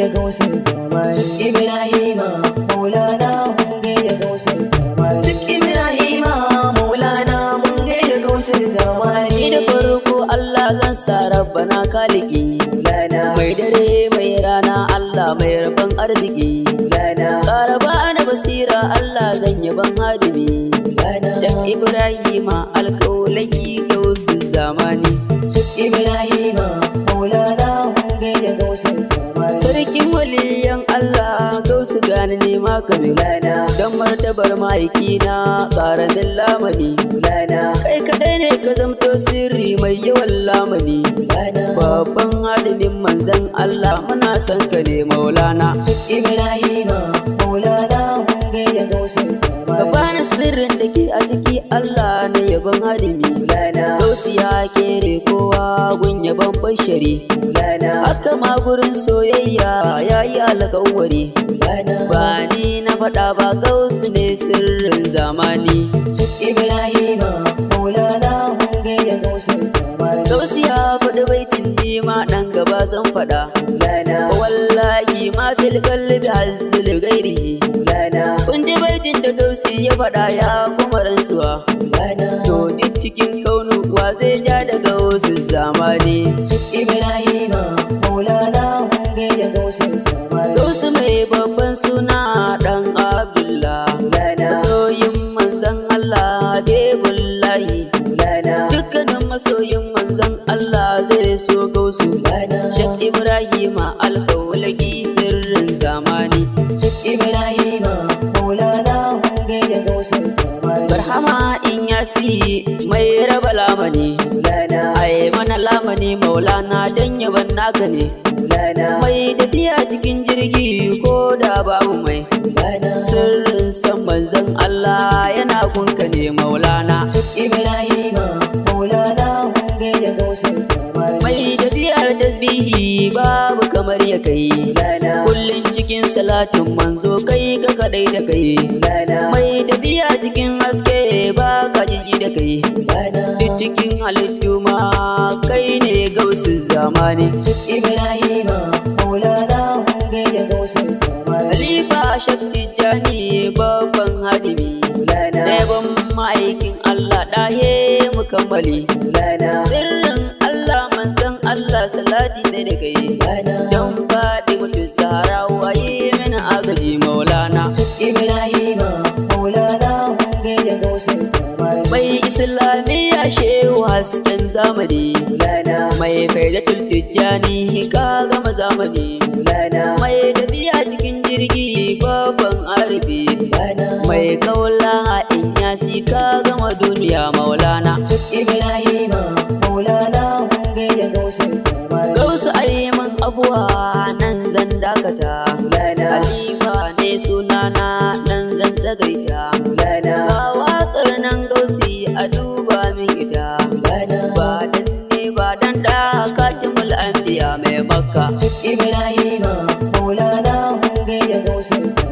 gaida gausin zamani. Ibrahima Maulana mun gaida gausin zamani. Ibrahima Maulana mun gaida gausin zamani. Da farko Allah zan sa rabbana kaliki mai dare mai rana Allah mai rabon arziki ƙara bani basira Allah zan yaban hadimi Shek Ibrahima alƙaulaki gausin zamani. Ibrahima Maulana mun gaida gausin zamani. Sarkin waliyan Allah gausu gani nema kamilana don martabar ma'aikina ƙaramin lamani. Kai kadai ne ka zamto sirri mai yawan lamani. Babban hadimin manzan Allah muna son ka ne Maulana. Ibrahima Maulana mun gaida gausin zamani. Gabanin sirrin da ke a ciki Allah na yaban hadimi. Gausu ya kere kowa gun yaban bashari. Haka ma gurin soyayya ya yi alƙawari. Ba ni na faɗa ba gausu ne sirrin zamani. Ibrahima Maulana mun gaida gausin zamani. Gausu ya faɗi baitin nima ɗan gaba zan faɗa. Wallahi ma fil qalbi hazzul ghairihi. Kun ji baitin da gausi ya faɗa ya kuma rantsuwa. To duk cikin kaunu wa zai ja da gausin zamani. Ibrahima Maulana mun gaida gausin zamani. Gausu mai babban suna ɗan Abdullah. Masoyin manzan Allah Debullahi. Dukkanin masoyin manzan Allah zai so gausu. Shek Ibrahima alƙaulaki sirrin zamani. Ibrahima Maulana mun gaida gausin zamani. Barhama in yasi mai raba lamani. Ai mana lamani Maulana dan yaban naka ne. Mai tafiya cikin jirgi ko da babu mai. Sirrin san manzan Allah yana kunka ne Maulana. Ibrahima Maulana mun gaida gausin zamani. Mai tafiyar tasbihi babu kamar ya kai. Kullum cikin salatin manzo kai ka kadai da kai. Mai tafiya cikin haske ba ka jiji da kai. Duk cikin halittu ma kai ne gausin zamani. Ibrahima Maulana mun gaida gausin zamani. Khalifa Shek Tijjani babban hadimi. Neman ma'aikin Allah ɗahe mukammali. Sirrin Allah manzan Allah salati sai da kai. Don faɗi mutu zahara waye mini agaji Maulana. Ibrahima Maulana mun gaida gausin zamani. Mai islamiyya shehu hasken zamani. Mai faidatul Tijjani ka gama zamani. Mai tafiya cikin jirgi babban arabi. Mai kaula in yasi ka gama duniya Maulana. Ibrahima Maulana mun gaida gausin zamani. Gausu ayi min abuwa nan zan dakata. Khalifa ne sunana nan zan tsagaita. Ga waƙar nan gausi a duba min ita. Ba dan da katimul anbiya mai Makka. Ibrahima Maulana mun gaida gausin zamani.